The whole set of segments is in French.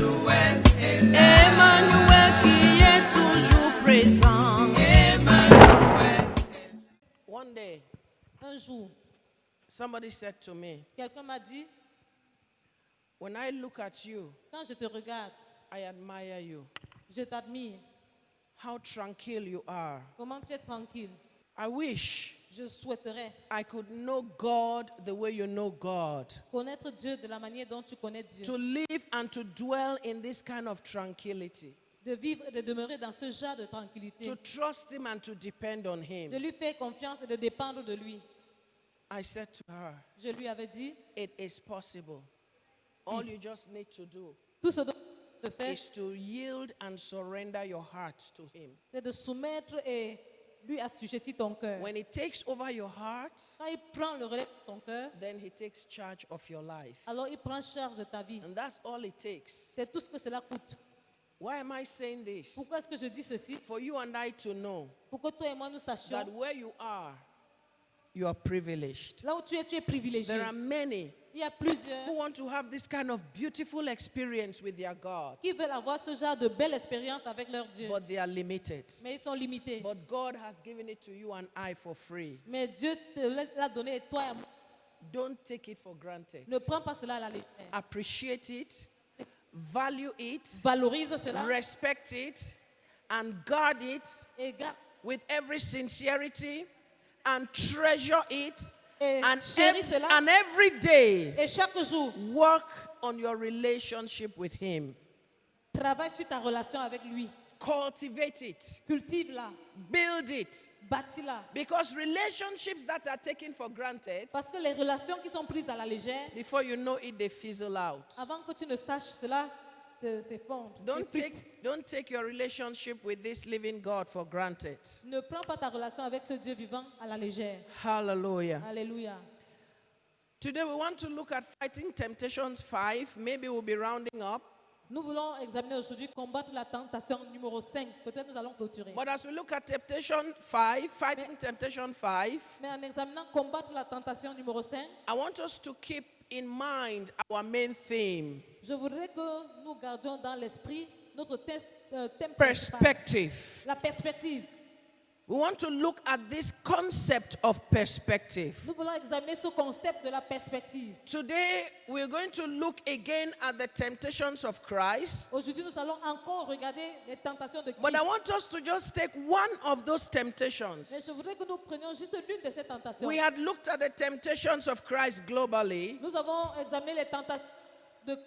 Emmanuel est là. Emmanuel qui est toujours présent. Emmanuel. One day, Un jour, somebody said to me, quelqu'un m'a dit, when I look at you, quand je te regarde, I admire you. je t'admire. How tranquil you are. Comment tu es tranquille. I wish Je souhaiterais I could know God the way you know God. connaître Dieu de la manière dont tu connais Dieu. To live and to dwell in this kind of tranquility. De vivre et de demeurer dans ce genre de tranquillité. To trust Him and to depend on De Him. lui faire confiance et de dépendre de lui. I said to her, Je lui avais dit, it is possible. All you just need to do tout ce dont tu fais, is to yield and surrender your heart to Him. c'est de soumettre et lui assujettir ton cœur. When He takes over your heart, Quand il prend le relais de ton cœur, then He takes charge of your life. alors il prend charge de ta vie. And that's all it takes. C'est tout ce que cela coûte. Why am I saying this? Pourquoi est-ce que je dis ceci? For you and I to know Pour que toi et moi nous that sachions, where you are privileged. là où tu es privilégié. There are many Il y a plusieurs who want to have this kind of beautiful experience with their God, qui veulent avoir ce genre de belle expérience avec leur Dieu. but they are limited. Mais ils sont limités. But God has given it to you and I for free. Mais Dieu te l'a donné et toi et moi. Don't take it for granted. Ne prends pas cela à la légère. Appreciate it, value it, Valorise cela respect it, and guard it et garde with every sincerity and treasure it. et And, chéris cela. and every day, Et chaque jour, work on your relationship with Him. travaille sur ta relation avec lui. Cultivate it, Cultive-la, build it. bâtis-la. Because relationships that are taken for granted, Parce que les relations qui sont prises à la légère, before you know it, they fizzle out. avant que tu ne saches cela, s'effondrent. Don't take your relationship with this living God for granted. Ne prends pas ta relation avec ce Dieu vivant à la légère. Hallelujah. Alléluia. Today we want to look at Fighting Temptations 5. Maybe we'll be rounding up. Nous voulons examiner aujourd'hui combattre la tentation numéro 5. Peut-être nous allons clôturer. But as we look at Temptation 5, Fighting Temptation 5, Mais en examinant combattre la tentation numéro 5, I want us to keep in mind our main theme. je voudrais que nous gardions dans l'esprit notre thème principal. Perspective. La perspective. We want to look at this concept of perspective. Nous voulons examiner ce concept de la perspective. Today, we're going to look again at the temptations of Christ. Aujourd'hui, nous allons encore regarder les tentations de Christ. But I want us to just take one of those temptations. Mais je voudrais que nous prenions juste l'une de ces tentations. We had looked at the temptations of Christ globally. Nous avons examiné les tentations de manière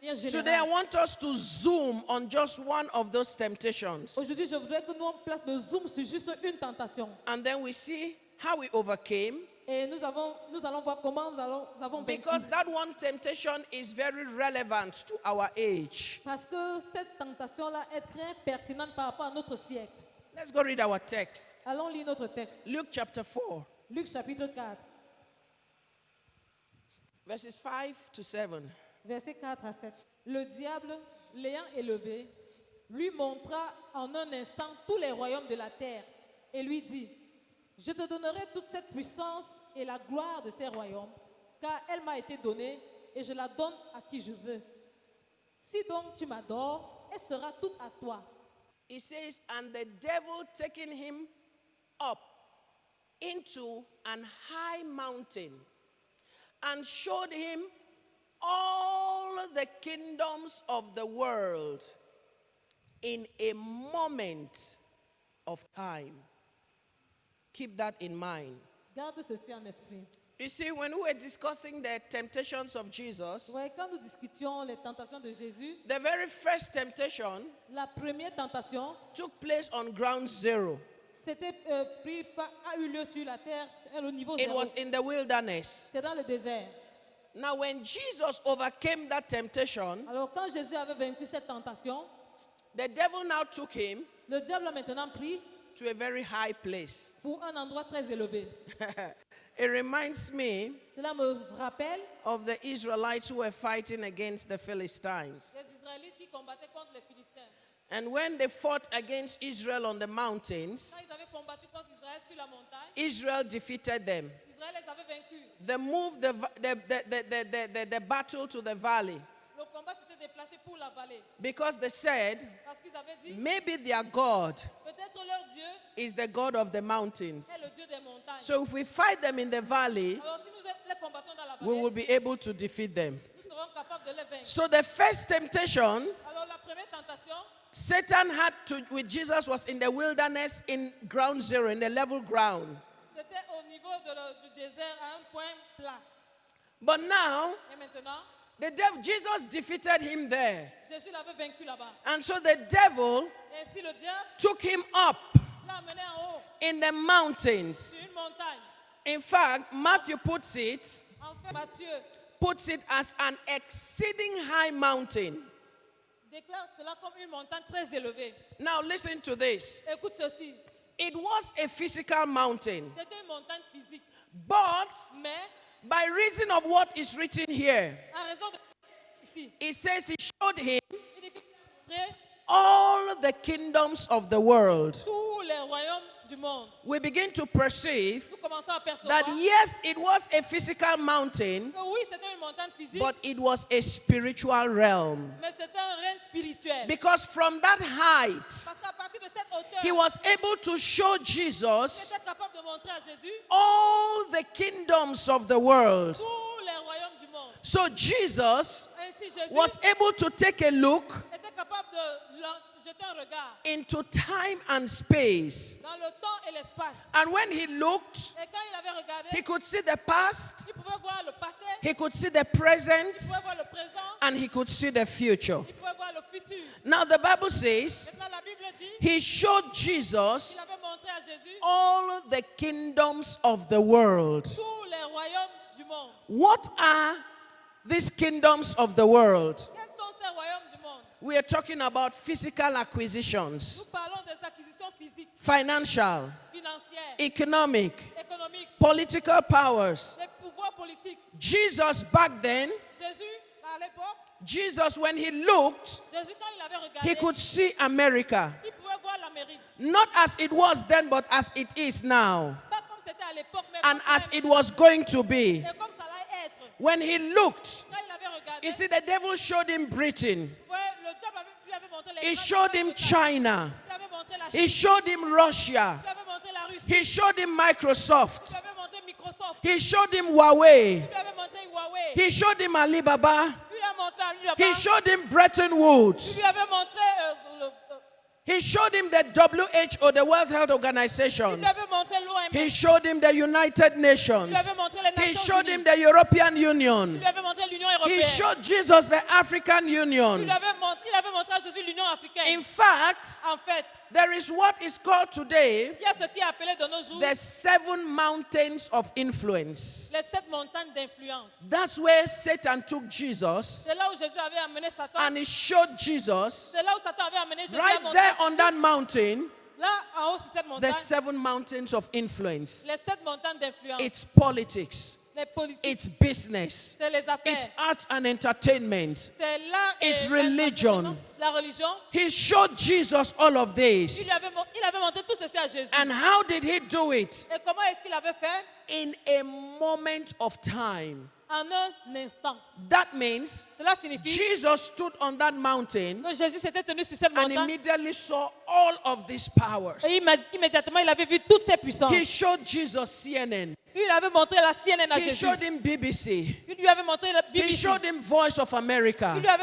Today, I générale. want us to zoom on just one of those temptations. Aujourd'hui, je voudrais que nous on place le zoom sur juste une tentation. And then we see how we overcame. Et nous allons voir comment nous avons vécu. Because that one temptation is very relevant to our age. Parce que cette tentation-là est très pertinente par rapport à notre siècle. Let's go read our text. Allons lire notre texte. Luke chapter 4, Luc chapitre 4, verses 5 to 7. versets 4 à 7. Le diable, l'ayant élevé, lui montra en un instant tous les royaumes de la terre et lui dit, je te donnerai toute cette puissance et la gloire de ces royaumes, car elle m'a été donnée et je la donne à qui je veux. Si donc tu m'adores, elle sera toute à toi. He says, and the devil taking him up into an high mountain and showed him all the kingdoms of the world in a moment of time. Keep that in mind. Garde ceci en esprit. You see, when we were discussing the temptations of Jesus, Ouais, quand nous discutions les tentations de Jésus, the very first temptation la première tentation took place on ground zero. a eu lieu sur la terre, au niveau It zéro. was in the wilderness. C'est dans le désert. Now, when Jesus overcame that temptation, Alors quand Jésus avait vaincu cette tentation, the devil now took him le diable a maintenant pris to a very high place. pour un endroit très élevé. It reminds me Cela me rappelle of the Israelites who were fighting against the Philistines. les Israélites qui combattaient contre les Philistins. And when they fought against Israel on the mountains, Quand ils avaient combattu contre Israël sur la montagne, Israel defeated them. Israël les avait vaincus. They moved the battle to the valley. Le combat s'était déplacés pour la vallée. because they said Parce qu'ils avaient dit, maybe their God peut-être leur Dieu is the God of the est mountains. le Dieu des montagnes. So if we fight them in the valley, Alors si nous les combattons dans la we vallée, will be able to defeat them. nous serons capables de les vaincre. So the first temptation Alors la première tentation, Satan had to with Jesus was in the wilderness in ground zero, in the level ground. c'était au niveau du désert à un point plat. But now Et maintenant, Jesus defeated him there. Jésus l'avait vaincu là-bas. And so the devil Et ainsi le diable took him up l'a amené en haut, in the mountains. sur une montagne. In fact, Matthew puts it En fait, Matthieu as an exceeding high mountain. déclare cela comme une montagne très élevée. Now listen to this. Écoute ceci, It was a physical mountain, c'était une montagne physique. but Mais by reason of what is written here, en raison de ici, it says he showed him il dit qu'il a montré all the kingdoms of the world. tous les royaumes du monde. We begin to perceive Nous commençons à percevoir that yes, it was a physical mountain, que oui, c'était une montagne physique, but it was a spiritual realm. mais c'était un règne spirituel. Because from that height, Parce qu'à partir de cette hauteur, he was able to show il Jesus était capable de montrer à Jésus all the kingdoms of the world. tous les royaumes du monde. So Jesus Ainsi, Jésus was able to take a look était capable de jeter un regard into time and space. dans le temps et l'espace. And when he looked, Et quand il avait regardé, he could see the past, il pouvait voir le passé, he could see the il present, pouvait voir le présent, and he could see the future. il pouvait voir le futur. Now the Bible says Maintenant, la Bible dit he showed qu'il Jesus avait montré à Jésus all the kingdoms of the world. tous les royaumes du monde. What are these kingdoms of the world? Quels sont ces royaumes du monde? We are talking about physical acquisitions, Nous parlons des acquisitions physiques, financial, financières, economic, économiques, political powers. des pouvoirs politiques. Jesus back then, Jésus, à l'époque, Jesus when he looked, Jésus, quand il avait he regardé, could see America. il pouvait voir l'Amérique. Not as it was then, but as it is now. Pas comme c'était à l'époque, mais And comme as ça- it was going to be. et comme ça allait être. When he looked, Quand il avait regardé, you see, the devil showed him Britain. ouais, le diable lui avait montré les He grands showed États him d'État. China. Il avait montré la He Chine. showed him Russia. Il avait montré la Russie. He showed him Il Microsoft. avait montré Microsoft. He showed him Huawei. Il avait montré Huawei. He showed him Alibaba. Il a montré Alibaba. He showed him Bretton Woods. Il lui avait montré He showed him the WHO, the World Health il Organization. lui avait montré l'OMS. He showed him the United Il Nations. lui avait montré les He Nations showed Unies. him the European Il Union. lui avait montré l'Union He européenne. showed Jesus the African Il Union. lui avait montré à Jésus l'Union africaine. In fact, En fait, there is what is called today il y a ce qui est appelé de nos jours the 7 mountains of influence. les 7 montagnes d'influence. That's where Satan took Jesus C'est là où Jésus avait amené Satan. and he showed Jesus C'est là où Satan avait amené Jésus à right monter there on that mountain, là en haut sur cette the montagne. 7 mountains of influence. Les 7 montagnes d'influence. It's politics, Les politiques. it's business, C'est les it's affaires. art and entertainment. C'est l'art et it's religion. la religion. He showed Jesus all of Il this. lui avait, il avait montré tout ceci à Jésus. And how did he do it? Et comment est-ce qu'il avait fait? In a moment of time. En un instant. That means Cela signifie Jesus stood on that mountain que Jésus s'était tenu sur cette and montagne. immediately saw all of these powers. Et immédiatement, il avait vu toutes ces puissances. He showed Jesus CNN. Il avait montré la CNN à He Jésus. showed him BBC. Il lui avait montré la He BBC. showed him Voice of America. Il lui avait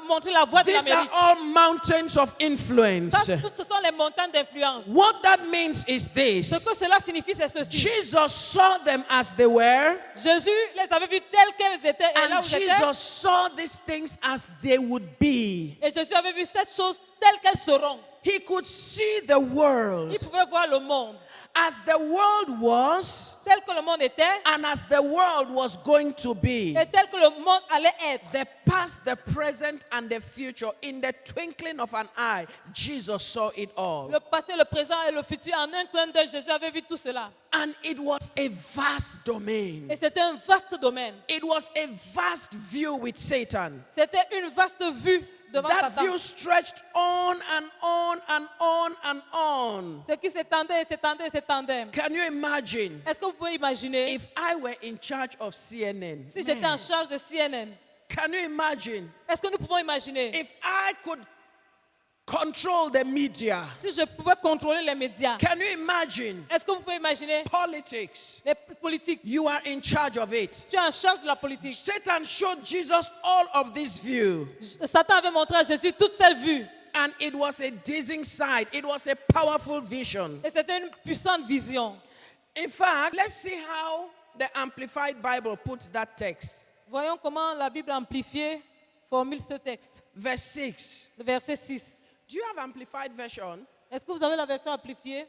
montré la voix de These are l'Amérique. all mountains of influence. Ça, ce sont les montagnes d'influence. What that means is Ce this. que cela signifie, c'est ceci. Jesus saw them as they were, Jésus les avait vus telles qu'elles étaient et là and où ils étaient. Jesus saw these things as they would be. Et Jésus avait vu cette chose telles qu'elles seront. He could see the world Il pouvait voir le monde as the world was tel que le monde était and as the world was going to be. et tel que le monde allait être. The past, the present, and the future. In the twinkling of an eye, Jesus saw it all. Le passé, le présent et le futur. En un clin d'œil, Jésus avait vu tout cela. And it was a vast domain. Et c'était un vaste domaine. It was a vast view with Satan. C'était une vaste vue devant That Satan. view stretched on and on and on and on. Ce qui s'étendait et s'étendait et s'étendait. Can you imagine Est-ce que vous pouvez imaginer if I were in charge of CNN? si j'étais en Man, charge de CNN? Can you imagine Est-ce que nous pouvons imaginer if I could control the media? si je pouvais contrôler les médias? Can you imagine Est-ce que vous pouvez imaginer politics? les politiques? You are in charge of it. Tu es en charge de la politique. Satan showed Jesus all of this view, Satan avait montré à Jésus toute cette vue. and it was a dizzying sight. It was a powerful vision. Et c'était une puissante vision. In fact, let's see how the Amplified Bible puts that text. Voyons comment la Bible amplifiée formule ce texte. Verse 6. Le verset 6. Do you have Amplified version? Est-ce que vous avez la version amplifiée?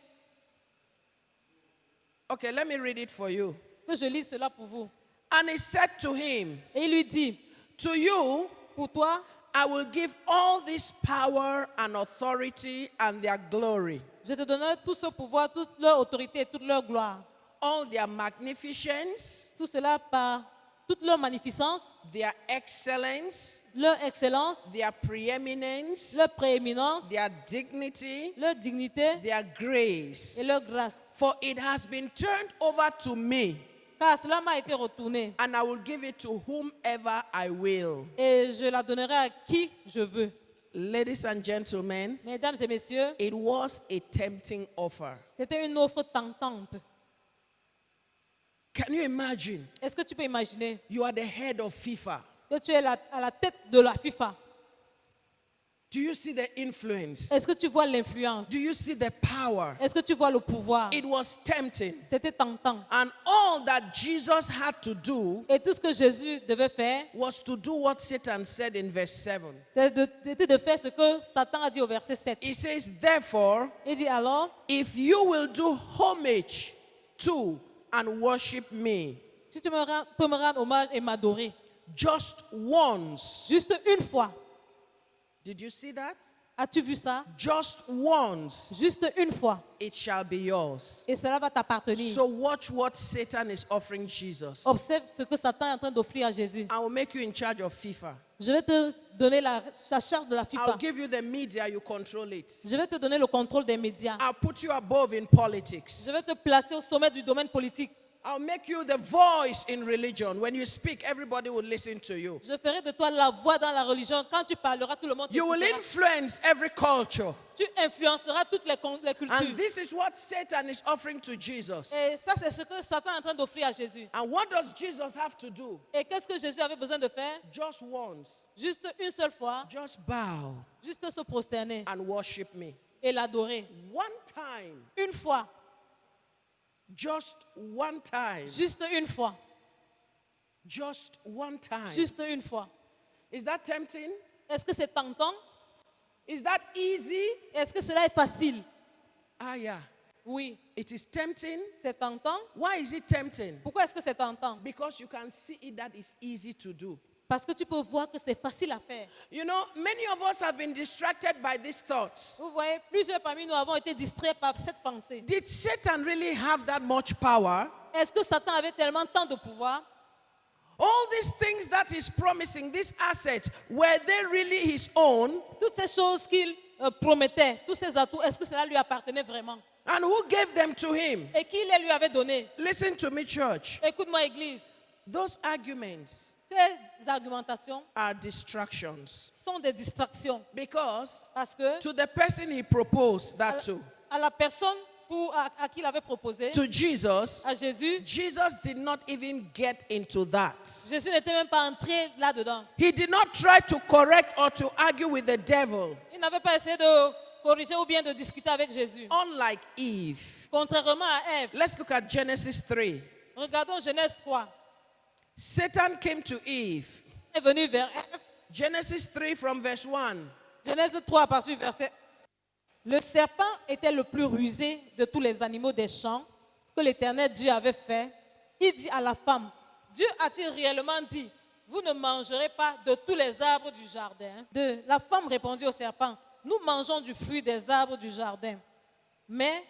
Okay, let me read it for you. Que je lis cela pour vous. And he said to him, Et il lui dit, to you pour toi, I will give all this power and authority and their glory, je te donnerai tout ce pouvoir, toute leur autorité et toute leur gloire. all their magnificence, Tout cela par toute leur magnificence, their excellence, leur excellence, their preeminence, leur prééminence, their dignity, leur dignité their grace. et leur grâce. For it has been turned over to me, Car cela m'a été retourné and I will give it to whomever I will. et je la donnerai à qui je veux. Ladies and gentlemen, Mesdames et messieurs, it was a tempting offer. c'était une offre tentante. Can you imagine? Est-ce que tu peux imaginer You are the head of FIFA. que tu es à la tête de la FIFA? Do you see the influence? Est-ce que tu vois l'influence? Do you see the power? Est-ce que tu vois le pouvoir? It was tempting. C'était tentant. And all that Jesus had to do Et tout ce que Jésus devait faire, was to do what Satan said in verse 7. c'était de faire ce que Satan a dit au verset 7. He says, therefore, Il dit alors, if you will do homage to and worship me si tu peux me rendre hommage et m'adorer, just once. juste une fois. Did you see that? As-tu vu ça? Just once, Juste une fois. it shall be yours. Et cela va t'appartenir. So watch what Satan is offering Jesus. Observe ce que Satan est en train d'offrir à Jésus. I will make you in charge of FIFA. Je vais te donner la charge de la I'll FIFA. give you the media, you control it. Je vais te donner le contrôle des médias. I'll put you above in politics. Je vais te placer au sommet du domaine politique. I'll make you the voice in religion. When you speak, everybody will listen to you. Je ferai de toi la voix dans la religion. Quand tu parleras, tout le monde You will t'écoutera. influence every culture. Tu influenceras toutes les And cultures. this is what Satan is offering to Jesus. Et ça, c'est ce que Satan est en train d'offrir à Jésus. And what does Jesus have to do? Et qu'est-ce que Jésus avait besoin de faire? Just once. Juste une seule fois, Just bow juste se prosterner and worship me. et l'adorer. One time. Une fois, Just one time. juste une fois, Just one time. juste une fois. Is that tempting? Est-ce que c'est tentant? Is that easy? Est-ce que cela est facile? Ah, yeah. Oui, It is tempting. c'est tentant. Why is it tempting? Pourquoi est-ce que c'est tentant? Because you can see it that is easy to do. Parce que tu peux voir que c'est facile à faire. You know, many of us have been distracted by these thoughts. Vous voyez, plusieurs parmi nous avons été distraits par cette pensée. Did Satan really have that much power? Est-ce que Satan avait tellement tant de pouvoir? All these things that he's promising, these assets, were they really his own? Toutes ces choses qu'il promettait, tous ces atouts, est-ce que cela lui appartenait vraiment? And who gave them to him? Et qui les lui avait donnés? Listen to me, church. Écoute-moi, Église. Those arguments Ces argumentations are distractions. sont des distractions. Because Parce que to the person he proposed that to, à la personne à qui il avait proposé, to Jesus, à Jésus, Jesus did not even get into that. Jésus n'était même pas entré là-dedans. He did not try to correct or to argue with the devil, Il n'avait pas essayé de corriger ou bien de discuter avec Jésus. unlike Eve. Contrairement à Ève, Let's look at Genesis 3. regardons Genèse 3. Satan came to Eve. Il est venu vers Ève. Genesis 3 from verse 1. Genèse 3 à partir du verset. Le serpent était le plus rusé de tous les animaux des champs que l'Éternel Dieu avait fait. Il dit à la femme, Dieu a-t-il réellement dit, vous ne mangerez pas de tous les arbres du jardin? 2. La femme répondit au serpent, nous mangeons du fruit des arbres du jardin. Mais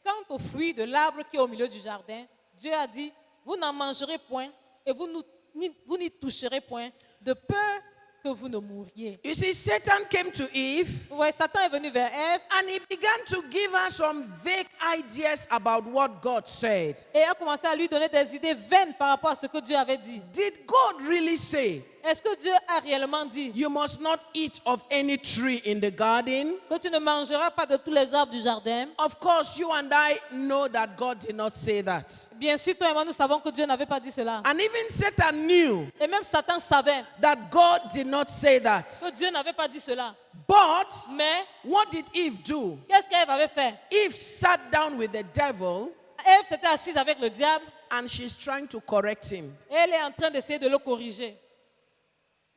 quant au fruit de l'arbre qui est au milieu du jardin, Dieu a dit, vous n'en mangerez point et vous n'y toucherez point, de peur que vous ne mouriez. You see, Satan came to Eve Ouais, Satan est venu vers Ève and he began to give her some vague ideas about what God said. et a commencé à lui donner des idées vaines par rapport à ce que Dieu avait dit. Did God really say? Est-ce que Dieu a réellement dit you must not eat of any tree in the garden? que tu ne mangeras pas de tous les arbres du jardin? Of course, you and I know that God did not say that. Bien sûr, toi et moi, nous savons que Dieu n'avait pas dit cela. And even Satan knew Et même Satan savait that God did not say that. que Dieu n'avait pas dit cela. But Mais what did Eve do? qu'est-ce qu'Ève avait fait? Eve sat down with the devil Ève s'était assise avec le diable and she's trying to correct him. et elle est en train d'essayer de le corriger.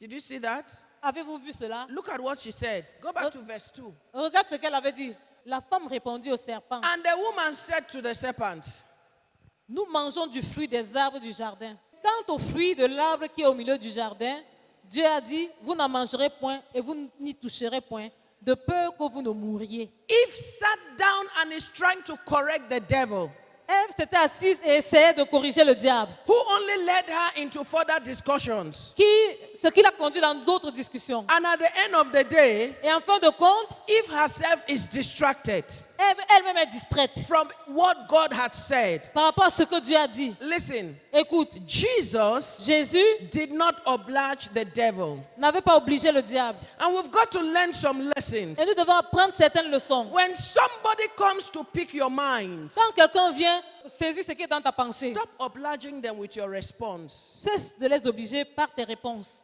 Did you see that? Avez-vous vu cela? Look at what she said. Go back to verse 2. Regarde ce qu'elle avait dit. La femme répondit au serpent. And the woman said to the serpent, Nous mangeons du fruit des arbres du jardin. Quant au fruit de l'arbre qui est au milieu du jardin, Dieu a dit, vous n'en mangerez point et vous n'y toucherez point, de peur que vous ne mouriez. Eve sat down and is trying to correct the devil, Ève s'était assise et essayait de corriger le diable, who only led her into further discussions. ce qui l'a conduit dans d'autres discussions. And at the end of the day, Et en fin de compte, Eve herself is distracted Ève elle-même est distraite from what God had said. par rapport à ce que Dieu a dit. Listen, Écoute, Jesus Jésus did not oblige the devil. n'avait pas obligé le diable. And we've got to learn some lessons. Et nous devons apprendre certaines leçons. When somebody comes to pick your mind, Quand quelqu'un vient saisir ce qui est dans ta pensée, stop obliging them with your response. cesse de les obliger par tes réponses.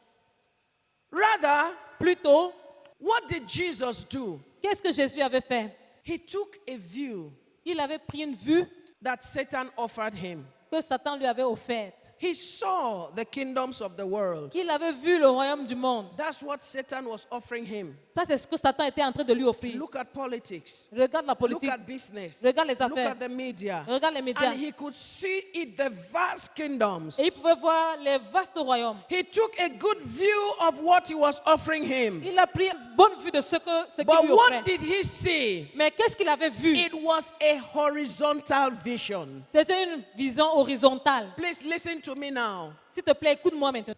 Rather, Plutôt, what did Jesus do? qu'est-ce que Jésus avait fait? He took a view Il avait pris une vue that Satan offered him. que Satan lui avait offerte. He saw the kingdoms of the world. Il avait vu le royaume du monde. That's what Satan was offering him. Ça, c'est ce que Satan était en train de lui offrir. Look at politics. Regarde la Look politique, at business. regarde les Look affaires, at the media. regarde les médias. And he could see it, the vast kingdoms. Et il pouvait voir les vastes royaumes. He took a good view of what he was offering him. Il a pris une bonne vue de ce qu'il But lui offrait. what did he see? Mais qu'est-ce qu'il avait vu? It was a horizontal vision. C'était une vision horizontale. Please listen to me now. S'il te plaît, écoute-moi maintenant.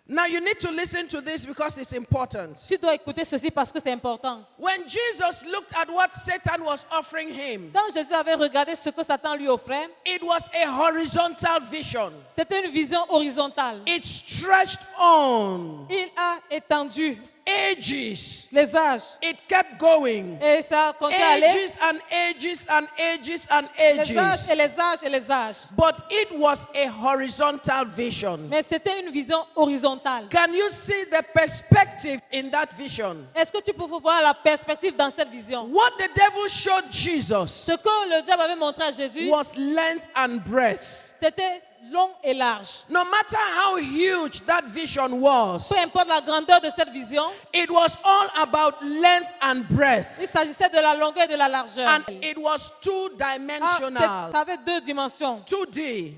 Now you need to listen to this because it's important. Tu dois écouter ceci parce que c'est important. When Jesus looked at what Satan was offering him, Quand Jésus avait regardé ce que Satan lui offrait, it was a horizontal vision. c'était une vision horizontale. It stretched on Il a étendu ages. les âges. It kept going. Et ça a continué à aller. Ages and ages and ages and Les âges ages. et les âges et les âges. But it was a horizontal vision. Mais c'était une vision horizontale. Can you see the perspective in that vision? Est-ce que tu peux voir la perspective dans cette vision? What the devil showed Jesus Ce que le diable avait montré à Jésus, was length and breadth. c'était long et large. No matter how huge that vision was, Peu importe la grandeur de cette vision, it was all about length and breadth. il s'agissait de la longueur et de la largeur. And it was Ça two-dimensional. avait deux dimensions, 2D.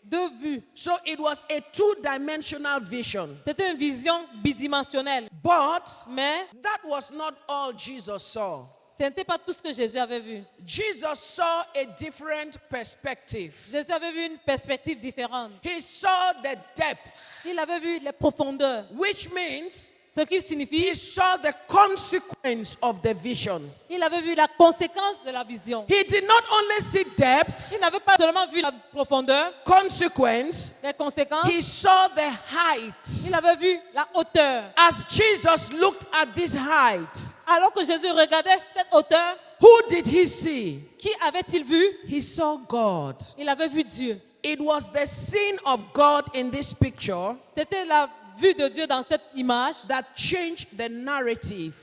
deux vues. So it was a two-dimensional vision. C'était une vision bidimensionnelle. But Mais that was not all Jesus saw. ce n'était pas tout ce que Jésus avait vu. Jesus saw a different perspective. Jésus avait vu une perspective différente. He saw the depth, Il avait vu les profondeurs. which means Ce qui signifie, he saw the consequence of the vision. il avait vu la conséquence de la vision. He did not only see depth, Il n'avait pas seulement vu la profondeur, consequence, les conséquences, he saw the height. il avait vu la hauteur. As Jesus looked at this height, Alors que Jésus regardait cette hauteur, who did he see? qui avait-il vu? He saw God. Il avait vu Dieu. It was the scene of God in this picture C'était la vue de Dieu dans cette image that changed the narrative.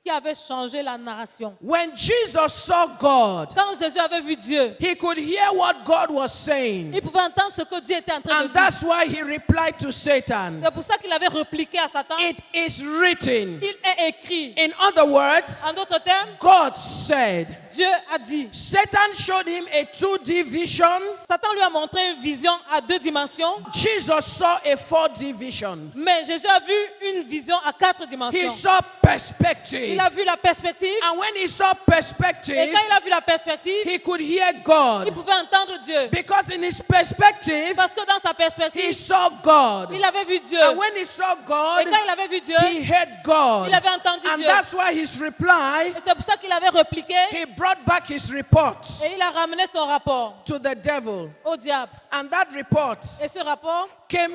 qui avait changé la narration. When Jesus saw God, Quand Jésus avait vu Dieu, he could hear what God was saying. il pouvait entendre ce que Dieu était en train de And dire. that's why he replied to Satan, C'est pour ça qu'il avait répliqué à Satan. it is written. Il est écrit. In other words, En d'autres termes, God said, Dieu a dit. Satan showed him a 2D vision. Satan lui a montré une vision à deux dimensions, Jesus saw a 4D vision. mais Jésus a vu une vision à quatre He dimensions. saw perspective. Il a vu la perspective, And when he saw et perspective, quand il a vu la perspective, he could hear il God. pouvait entendre Dieu. Because in his perspective, Parce que dans sa he perspective, saw God. il avait vu Dieu. And when he saw God, Et quand il avait vu Dieu, he heard God. il avait entendu And Dieu. that's why his reply, Et c'est pour ça qu'il avait répliqué he brought back his report et il a ramené son rapport to the devil. au diable. And that report Et ce rapport came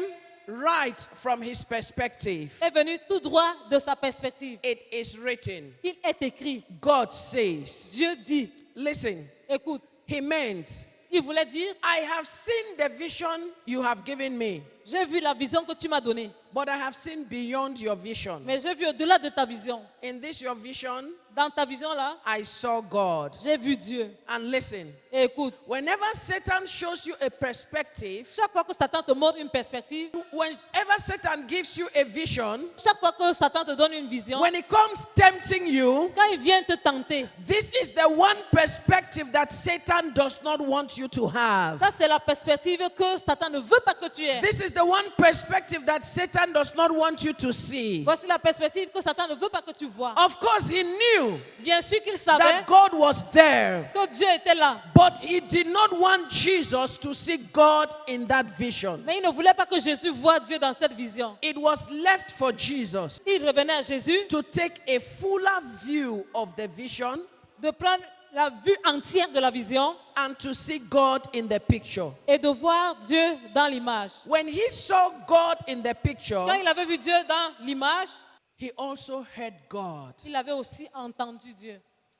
right from his perspective. est venu tout droit de sa perspective. It is written. Il est écrit, God says. Dieu dit, Listen, écoute, he meant, il voulait dire, I have seen the vision you have given me, j'ai vu la vision que tu m'as donnée, but I have seen beyond your vision. mais j'ai vu au-delà de ta vision. In this your vision, Dans ta vision là, I saw God. j'ai vu Dieu. And listen, Et écoute, whenever Satan shows you a perspective, chaque fois que Satan te montre une perspective, whenever Satan gives you a vision, chaque fois que Satan te donne une vision, when he comes tempting you, quand il vient te tenter, this is the one perspective that Satan does not want you to have. ça c'est la perspective que Satan ne veut pas que tu aies. This is the one perspective that Satan does not want you to see. Voici la perspective que Satan ne veut pas que tu vois. Of course, he knew Bien sûr qu'il savait that God was there, que Dieu était là, but he did not want Jesus to see God in that vision. mais il ne voulait pas que Jésus voie Dieu dans cette vision. It was left for Jesus Il revenait à Jésus to take a fuller view of the vision de prendre la vue entière de la vision and to see God in the picture. et de voir Dieu dans l'image. When he saw God in the picture, Quand il avait vu Dieu dans l'image, he also heard God. il avait aussi entendu Dieu.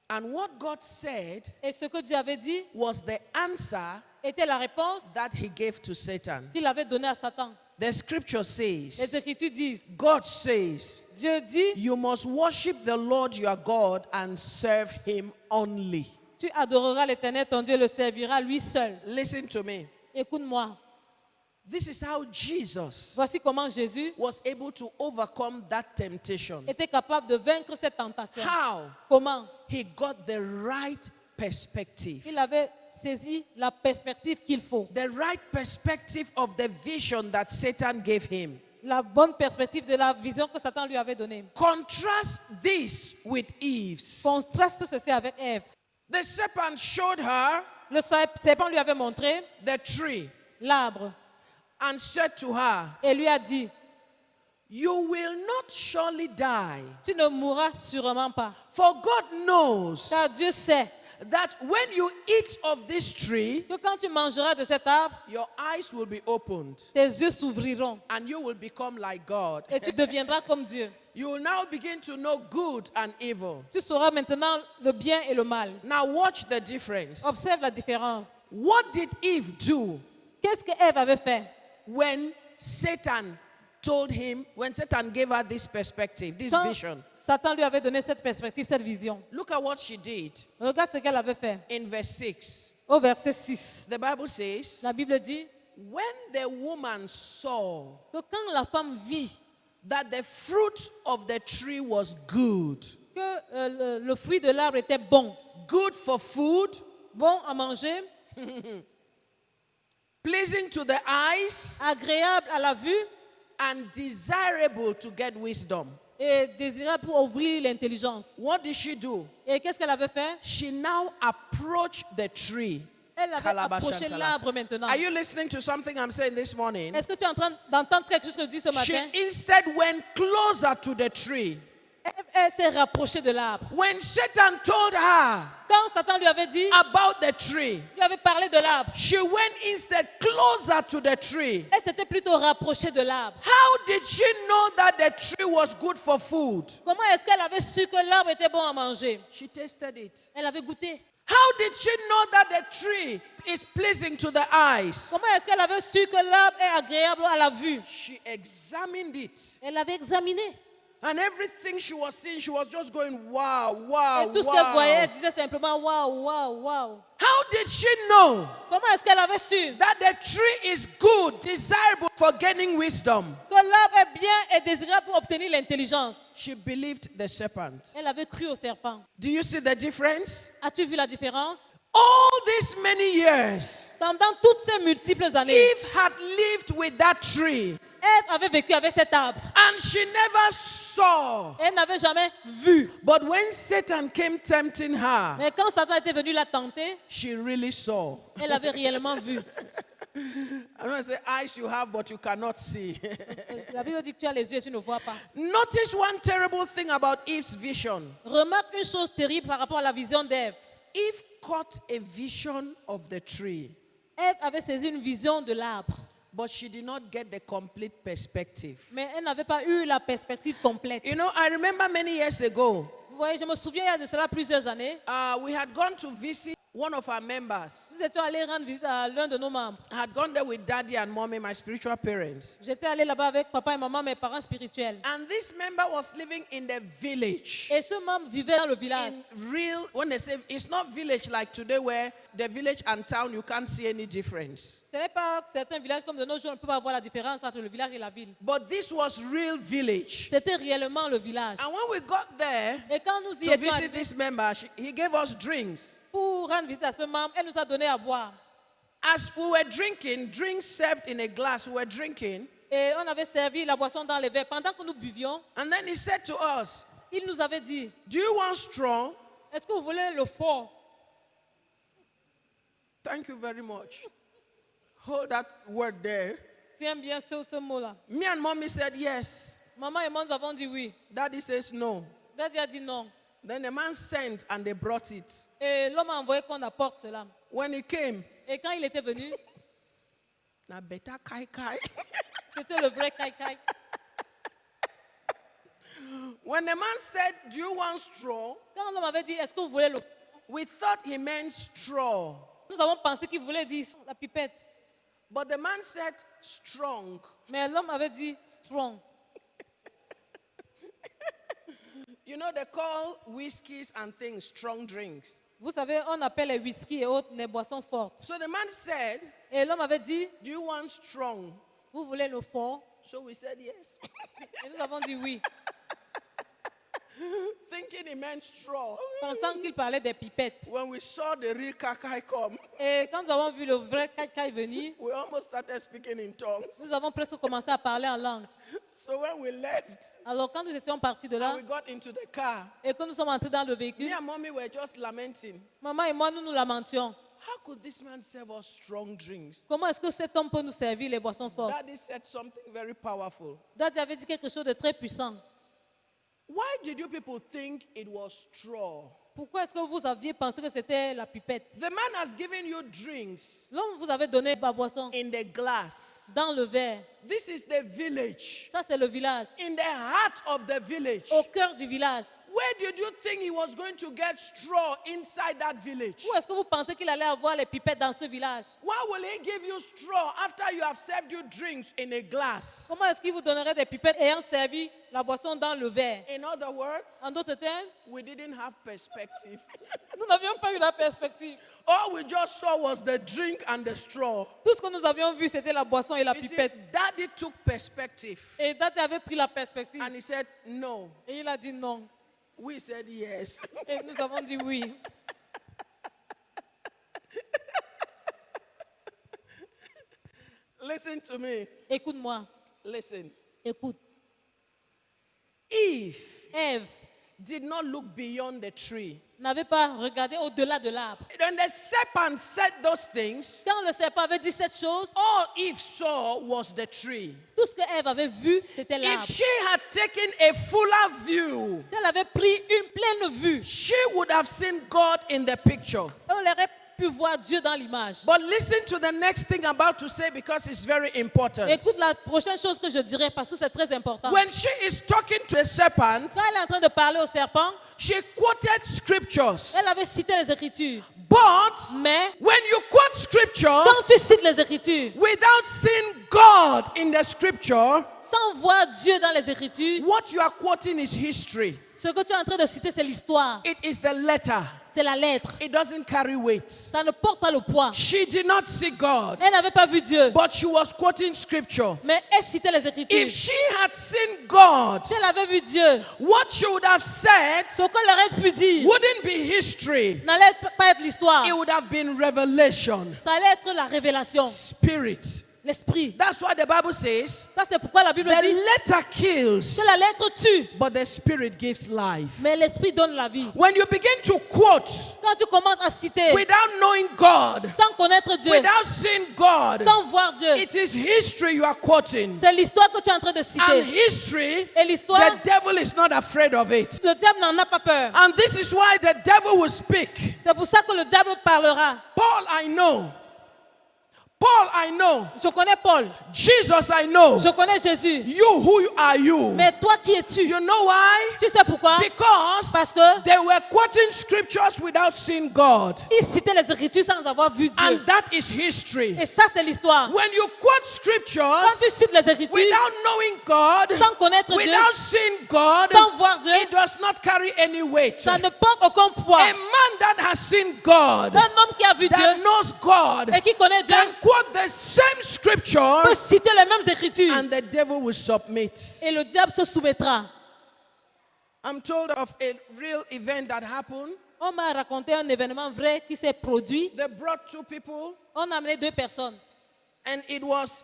And what God said Et ce que Dieu avait dit was the answer était la réponse that he gave to Satan. qu'il avait donnée à Satan. The scripture Les says, Écritures disent, God says, Dieu dit, you must worship the Lord your God and serve him only. tu adoreras l'Éternel, ton Dieu le servira lui seul. Listen to me. Écoute-moi, This is how Jesus voici comment Jésus was able to overcome that temptation. était capable de vaincre cette tentation. How? Comment? He got the right perspective. Il avait saisi la perspective qu'il faut. The right perspective of the vision that Satan gave him. La bonne perspective de la vision que Satan lui avait donnée. Contrast this with Eve's. Contraste ceci avec Ève. The serpent showed her Le serpent lui avait montré the tree l'arbre and said to her, et lui a dit, you will not surely die. tu ne mourras sûrement pas. For God knows Car Dieu sait that when you eat of this tree, que quand tu mangeras de cet arbre, your eyes will be opened tes yeux s'ouvriront and you will become like God. et tu deviendras comme Dieu. You will now begin to know good and evil. Tu sauras maintenant le bien et le mal. Now watch the difference. Observe la différence. What did Eve do Qu'est-ce que Ève avait fait when Satan told him, when Satan gave her this perspective, this quand vision? Satan lui avait donné cette perspective, cette vision? Look at what she did Regarde ce qu'elle avait fait. in verse 6. Au verset 6, The Bible says, la Bible dit when the woman saw que quand la femme vit that the fruit of the tree was good, que le fruit de l'arbre était bon, good for food, bon à manger, pleasing to the eyes, agréable à la vue and desirable to get wisdom. et désirable pour ouvrir l'intelligence. What did she do? Et qu'est-ce qu'elle avait fait? She now approached the tree. Elle avait approché Kalabashantala. l'arbre maintenant. Are you listening to something I'm saying this morning? Est-ce que tu es en train d'entendre quelque chose que je dis ce She matin? instead went closer to the tree. Elle s'est rapprochée de l'arbre. When Satan told her Quand Satan lui avait dit, about the tree, lui avait parlé de l'arbre, she went instead closer to the tree. elle s'était plutôt rapprochée de l'arbre. How did she know that the tree was good for food? Comment est-ce qu'elle avait su que l'arbre était bon à manger? She tasted it. Elle avait goûté. How did she know that the tree is pleasing to the eyes? Comment est-ce qu'elle avait su que l'arbre est agréable à la vue? She examined it. Elle l'avait examiné. And everything she was seeing, she was just going, wow, wow, Et tout ce qu'elle voyait, elle wow. disait simplement waouh, waouh, waouh. How did she know Comment est-ce qu'elle avait su that the tree is good, desirable for gaining wisdom? que l'arbre est bien et désirable pour obtenir l'intelligence? She believed the serpent. Elle avait cru au serpent. Do you see the difference? As-tu vu la différence? All these many years, Pendant toutes ces multiples années, Eve had lived with that tree Ève avait vécu avec cet arbre. and she never saw. Elle n'avait jamais vu. But when Satan came tempting her, Mais quand Satan était venu la tenter, she really saw. elle avait réellement vu. I don't want to say eyes you have, but you cannot see. La Bible dit que tu as les yeux et tu ne vois pas. Notice one terrible thing about Eve's vision. Remarque une chose terrible par rapport à la vision d'Ève. Eve caught a vision of the tree, Ève avait saisi une vision de l'arbre. but she did not get the complete perspective. Mais elle n'avait pas eu la perspective complète. You know, I remember many years ago, Vous voyez, je me souviens il y a de cela plusieurs années, we had gone to visit one of our members. nous étions allés rendre visite à l'un de nos membres. I had gone there with daddy and mommy, my spiritual parents. J'étais allée là-bas avec papa et maman, mes parents spirituels. And this member was living in the village. Et ce membre vivait dans le village. In real, when they say it's not village like today where the village and town, you can't see any difference. Ce n'est pas certains villages comme de nos jours, on ne peut pas voir la différence entre le village et la ville. But this was real village. C'était réellement le village. And when we got there Et quand nous y to étions visit arrivés this member, he gave us drinks. pour rendre visite à ce membre, elle nous a donné à boire. As we were drinking, drinks served in a glass, we were drinking. Et on avait servi la boisson dans les verres. Pendant que nous buvions, And then he said to us, il nous avait dit, do you want strong? est-ce que vous voulez le fort? Thank you very much. Hold that word there. Tiens bien ce mot-là. Me and mommy said yes. Maman et moi, nous avons dit oui. Daddy says no. Daddy a dit non. Then the man sent and they brought it. Et l'homme a envoyé qu'on apporte cela. When he came, Et quand il était venu, na better kai kai. c'était le vrai kai-kai. When the man said, do you want straw? Quand l'homme avait dit, est-ce que vous voulez le... We thought he meant straw. Nous avons pensé qu'il voulait dire la pipette. But the man said strong. Mais l'homme avait dit strong. You know, they call whiskeys and things strong drinks. Vous savez, on appelle les whisky et autres les boissons fortes. So the man said, Et l'homme avait dit, do you want strong? vous voulez le fort? So we said yes. Et nous avons dit oui, Thinking he meant straw. pensant qu'il parlait des pipettes. When we saw the real kakai come, Et quand nous avons vu le vrai kai-kai venir, we almost started speaking in tongues. nous avons presque commencé à parler en langue. So when we left Alors quand nous étions partis de and là we got into the car, et que nous sommes entrés dans le me véhicule, and mommy were just lamenting. maman et moi, nous nous lamentions. How could this man serve us strong drinks? Comment est-ce que cet homme peut nous servir les boissons fortes? Daddy said something very powerful. Daddy avait dit quelque chose de très puissant. Why did you people think it was straw? Pourquoi est-ce que vous aviez pensé que c'était la pipette? The man has given you drinks L'homme vous avait donné la boisson in the glass. dans le verre. This is the village. Ça, c'est le village. In the heart of the village. Au cœur du village. Where did you think he was going to get straw inside that village? Où est-ce que vous pensez qu'il allait avoir les pipettes dans ce village? Why will he give you straw after you have served you drinks in a glass? Comment est-ce qu'il vous donnerait des pipettes ayant servi la boisson dans le verre? In other words, En d'autres termes, we didn't have perspective. nous n'avions pas eu la perspective. All we just saw was the drink and the straw. Tout ce que nous avions vu, c'était la boisson et la You see, pipette. Daddy took perspective Et Daddy avait pris la perspective. and he said no. Et il a dit non. We said yes. Et nous avons dit oui. Listen to me. Écoute-moi. Listen. Écoute. Eve Ève did not look beyond the tree. n'avait pas regardé au-delà de l'arbre. When the serpent said those things, Quand le serpent avait dit cette chose, all Eve saw was the tree. tout ce que Ève avait vu, c'était If l'arbre. she had taken a fuller view, Si elle avait pris une pleine vue, she would have seen God in the picture. elle aurait pu voir Dieu dans l'image. But listen to the next thing I'm about to say because it's very important. Écoute la prochaine chose que je dirais parce que c'est très important. When she is talking to the serpent, Quand elle est en train de parler au serpent, she quoted scriptures. elle avait cité les Écritures. But Mais when you quote quand scriptures tu cites les Écritures without seeing God in the scripture, sans voir Dieu dans les Écritures, what you are quoting is history. ce que tu es en train de citer, c'est l'histoire. It is the letter. C'est la lettre. It doesn't carry weight. Ça ne porte pas le poids. She did not see God, Elle n'avait pas vu Dieu, but she was quoting scripture. mais elle citait les Écritures. If she had seen God, Si elle avait vu Dieu, what she would have said ce qu'elle aurait pu dire wouldn't be history. n'allait pas être l'histoire. It would have been revelation, Ça allait être la révélation, spirit. l'esprit. That's why the Bible says Ça, c'est pourquoi la Bible the dit letter kills, que la lettre tue, but the spirit gives life. mais l'esprit donne la vie. When you begin to quote Quand tu commences à citer without knowing God, sans connaître Dieu, without seeing God, sans voir Dieu, it is history you are quoting. c'est l'histoire que tu es en train de And citer. history, Et l'histoire, the devil is not afraid of it. le diable n'en a pas peur. And this is why the devil will speak. C'est pour ça que le diable parlera. Paul, I know. Paul, I know. Je connais Paul. Jesus, I know. Je connais Jésus. You, who are you? Mais toi, qui es-tu? You know why? Tu sais pourquoi? Because Parce que they were quoting scriptures without seeing God. ils citaient les Écritures sans avoir vu Dieu. And that is history. Et ça, c'est l'histoire. When you quote Quand scriptures tu cites les Écritures without knowing God, sans connaître Dieu, without seeing God, sans voir Dieu, it does not carry any weight. ça ne porte aucun poids. A man that has seen God, Un homme qui a vu that Dieu knows God, et qui connaît Dieu can quote the same scripture peut citer les mêmes Écritures. and the devil will submit. Et le diable se soumettra. I'm told of a real event that happened. On m'a raconté un événement vrai qui s'est produit. They brought two people On a amené 2 personnes. and it was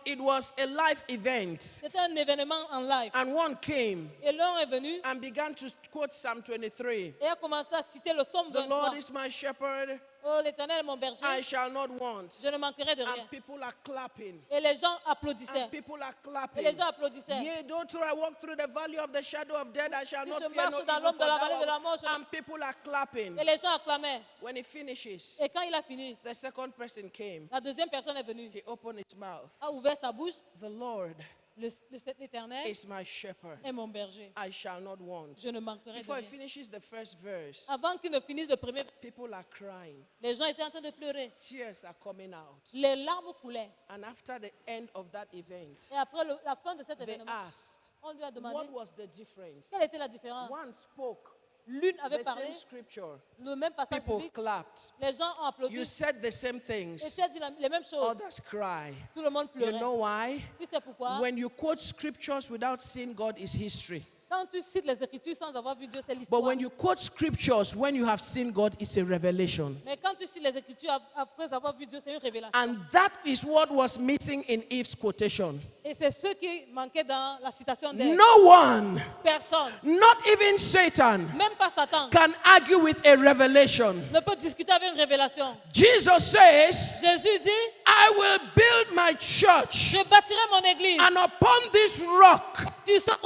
a live event. C'était un événement en live. And one came Et l'un est venu and began to quote Psalm 23. et a commencé à citer le psaume The Lord 23. is my shepherd, Oh, l'Éternel est mon berger, I shall not want. je ne manquerai de rien. And people are clapping. Et les gens applaudissaient. And people are Et clapping. les gens applaudissaient. Yea, though I walk through the valley of the shadow of death, I shall Si not je fear no marche dans evil, l'ombre for de la thou vallée de la art- mort, je ne- And people are clapping. Et les gens acclamaient. When he finishes, Et quand il a fini, the second person came. la deuxième personne est venue, He opened his mouth. a ouvert sa bouche. The Lord L'Éternel is my shepherd. est mon berger. I shall not want. Je ne manquerai de Before he rien. finishes the first verse, Avant qu'il ne finisse le premier, people are crying. les gens étaient en train de pleurer. Tears are coming out. Les larmes coulaient. And after the end of that event, Et après la fin de cet they événement, asked, on lui a demandé what was the difference? quelle était la différence. One spoke L'une avait the parlé, same scripture. le même passage People biblique, clapped. les gens ont applaudi. You said the same Et things. tu as dit les mêmes choses. Others cry. Tout le monde You pleurait. know why? Tu sais pourquoi? When you quote scriptures without seeing God, is history. Quand tu cites les Écritures sans avoir vu Dieu, c'est But l'histoire. when you quote scriptures when you have seen God, it's a revelation. Mais quand tu cites les Écritures après avoir vu Dieu, c'est une révélation. And that is what was missing in Eve's quotation. Et c'est ce qui manquait dans la citation d'Ève. No one, Personne, not even Satan, même pas Satan, can argue with a revelation. ne peut discuter avec une révélation. Jesus says, Jésus dit, I will build my church, je bâtirai mon église. and upon this rock Tu sens,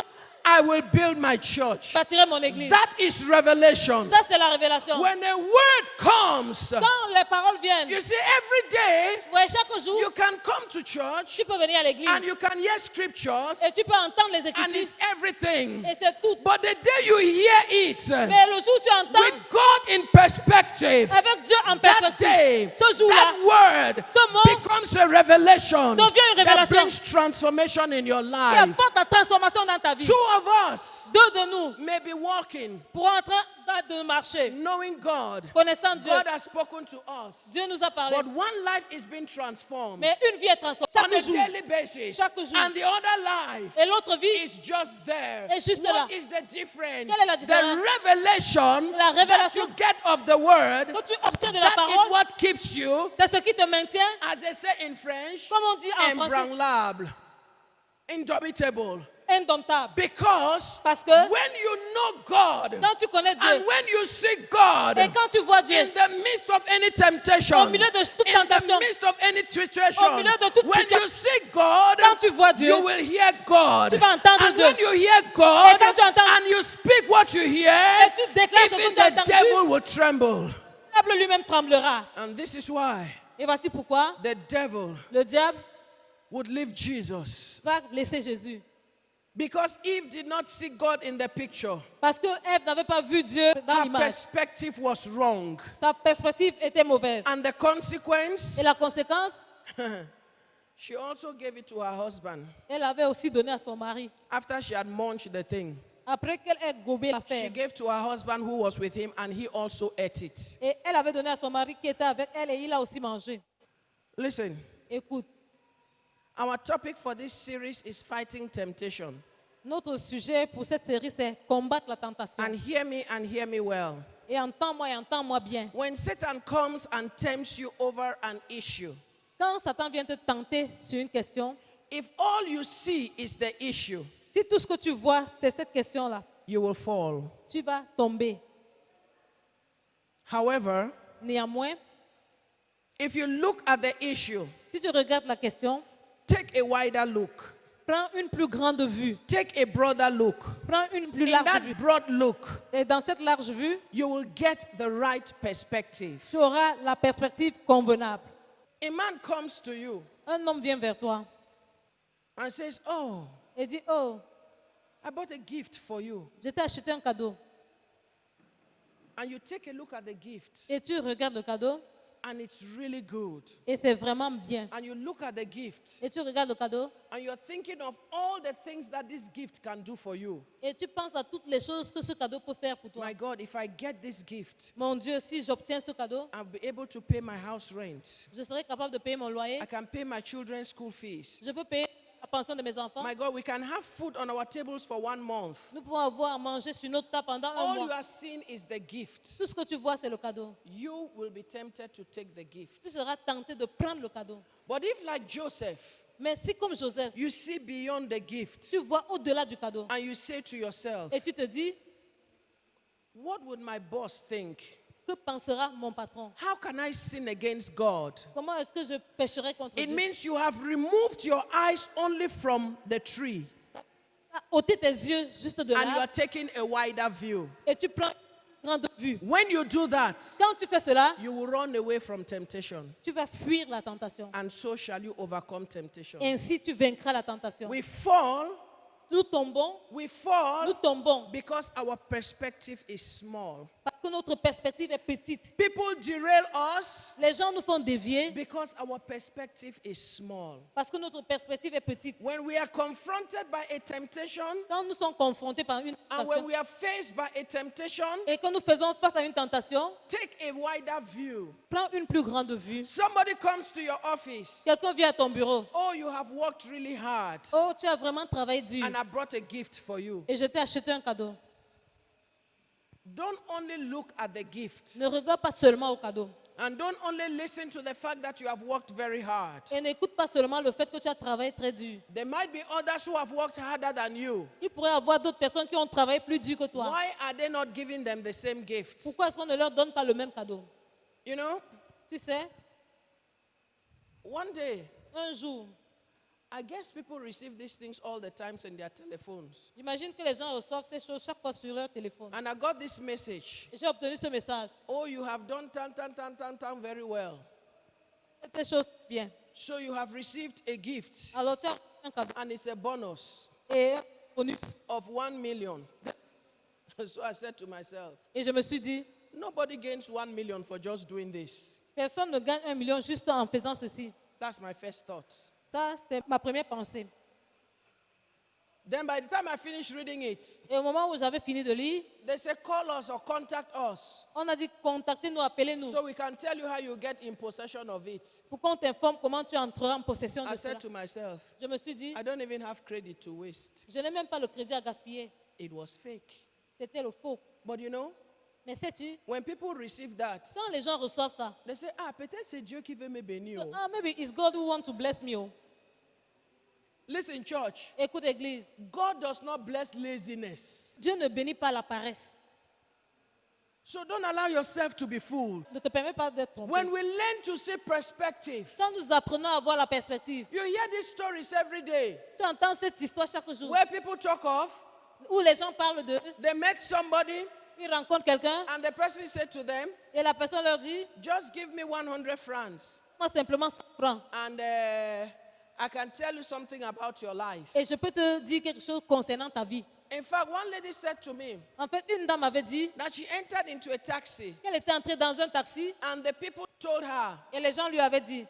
I will build my church. je bâtirai mon église. That is revelation. Ça, c'est la révélation. When a word comes, Quand les paroles viennent, you see, every day ouais, chaque jour, you can come to church tu peux venir à l'église and you can hear scriptures et tu peux entendre les and Écritures it's everything. et c'est tout. But the day you hear it Mais le jour où tu entends with God in perspective, avec Dieu en that perspective, day, ce jour-là, that word ce mot becomes a revelation devient une that révélation brings transformation in your qui life. apporte la transformation dans ta vie. Two of us Deux de nous may be walking, pour entrer de marcher, knowing God. connaissant Dieu. God has spoken to us. Dieu nous a parlé. But one life is being transformed Mais une vie est transformée on chaque a jour. daily basis. Chaque jour. And the other life Et l'autre vie, is just there. est juste là. What is the difference? Quelle est la différence? The revelation La that révélation you get of the word, que tu obtiens de la that is parole, what keeps you, c'est ce qui te maintient, as they say in French, comme on dit en français, embranlable, indomitable. indomptable. Because Parce que when you know God, quand tu connais Dieu and when you see God, et quand tu vois Dieu in the midst of any temptation, au milieu de toute in the tentation, midst of any situation, au milieu de toute when you situation, see God, quand tu vois Dieu, you will hear God. tu vas entendre And Dieu. when you hear God, Et quand tu entends- and you speak what you hear, et tu déclares ce que even tu as the entendu, devil will tremble. le diable lui-même tremblera. And this is why Et voici pourquoi the devil le diable would leave Jesus. va laisser Jésus. Because Eve did not see God in the picture. Parce que Ève n'avait pas vu Dieu dans Her l'image. perspective was wrong. Sa perspective était mauvaise. And the consequence, Et la conséquence, she also gave it to her husband elle avait aussi donné à son mari. after she had munched the thing. Après qu'elle ait gobé She l'affaire. gave to her husband who was with him, and he also ate it. Et elle avait donné à son mari qui était avec elle et il a aussi mangé. Listen, Écoute, our topic for this series is fighting temptation. notre sujet pour cette série, c'est combattre la tentation. And hear me well. Et entends-moi bien. When Satan comes and tempts you over an issue, Quand Satan vient te tenter sur une question, if all you see is the issue, si tout ce que tu vois, c'est cette question-là, you will fall. tu vas tomber. However, Néanmoins, if you look at the issue, si tu regardes la question, take a wider look, prends une plus grande vue. take a broader look. Prends une plus In large that vue. broad look, Et dans cette large vue, you will get the right perspective. tu auras la perspective convenable. A man comes to you Un homme vient vers toi and says, oh, et dit, oh, I bought a gift for you. je t'ai acheté un cadeau. And you take a look at the gift Et tu regardes le cadeau and it's really good. et c'est vraiment bien. And you look at the gift Et tu regardes le cadeau and you're thinking of all the things that this gift can do for you. et tu penses à toutes les choses que ce cadeau peut faire pour toi. My God, if I get this gift, Mon Dieu, si j'obtiens ce cadeau, I'll be able to pay my house rent. je serai capable de payer mon loyer. I can pay my children's school fees. Je peux payer la pension de mes enfants. My God, we can have food on our tables for 1 month. Nous pouvons avoir à manger sur notre table pendant un All you mois. are seeing is the gift. Tout ce que tu vois, c'est le cadeau. You will be tempted to take the Tu gift. seras tenté de prendre le cadeau. But if, like Joseph, Mais si, comme Joseph, you see beyond the gift tu vois au-delà du cadeau and you say to yourself, et tu te dis, what would my boss think? que pensera mon patron? How can I sin against God? Comment est-ce que je pécherai contre It Dieu? means you have removed your eyes only from the tree Tu as ôté tes yeux juste de and you are là taking a wider view. et tu prends une grande vue. When you do that, Quand tu fais cela, you will run away from temptation, tu vas fuir la tentation. and so shall you overcome temptation. Ainsi, tu vaincras la tentation. We fall Nous tombons, We fall because our perspective is small. parce que notre perspective est petite. People derail us Les gens nous font dévier because our perspective is small. parce que notre perspective est petite. When we are confronted by a temptation, Quand nous sommes confrontés par une and when tentation we are faced by a temptation, et que nous faisons face à une tentation, take a wider view. prends une plus grande vue. Somebody comes to your office. Quelqu'un vient à ton bureau. Oh, you have worked really hard, Oh, tu as vraiment travaillé dur and I brought a gift for you. et je t'ai acheté un cadeau. Don't only look at the gift, Ne regarde pas seulement au cadeau and don't only listen to the fact that you have worked very hard. et n'écoute pas seulement le fait que tu as travaillé très dur. There might be others who have worked harder than you. Il pourrait y avoir d'autres personnes qui ont travaillé plus dur que toi. Why are they not giving them the same gift? Pourquoi est-ce qu'on ne leur donne pas le même cadeau? You know, Tu sais, one day, un jour, I guess people receive these things all the times in their telephones. j'imagine que les gens reçoivent ces choses chaque fois sur leur téléphone. And I got this message. Et j'ai obtenu ce message. Oh, you have done tan very well. Ces choses bien. So you have received a gift, Alors tu as un cadeau and it's a bonus et un bonus. of 1 million. So I said to myself, Et je me suis dit, nobody gains 1 million for just doing this. personne ne gagne 1 million juste en faisant ceci. That's my first thought. Ça, c'est ma première pensée. Then by the time I finished reading it, Et au moment où j'avais fini de lire, they said, call us or contact us on a dit contactez-nous, appelez-nous so we can tell you how you get in possession of it. pour qu'on t'informe comment tu entreras en possession I de cela. said to myself, Je me suis dit, I don't even have credit to waste. je n'ai même pas le crédit à gaspiller. It was fake. C'était le faux. But you know, Mais sais-tu, when people receive that, quand les gens reçoivent ça, they say, ah, peut-être c'est Dieu qui veut me bénir. ah, maybe it's God who wants to bless me. Oh. Listen, church, Écoute, Église, God does not bless laziness. Dieu ne bénit pas la paresse. So don't allow yourself to be fooled. Ne te permets pas d'être trompé. When we learn to see perspective, Quand nous apprenons à voir la perspective, you hear these stories every day tu entends cette histoire chaque jour where people talk of, où les gens parlent de, they met somebody ils rencontrent quelqu'un and the person said to them, et la personne leur dit, just give me 100 francs moi simplement 100 francs and I can tell you something about your life. et je peux te dire quelque chose concernant ta vie. In fact, one lady said to me En fait, une dame avait dit that she entered into a taxi qu'elle était entrée dans un taxi and the people told her, et les gens lui avaient dit,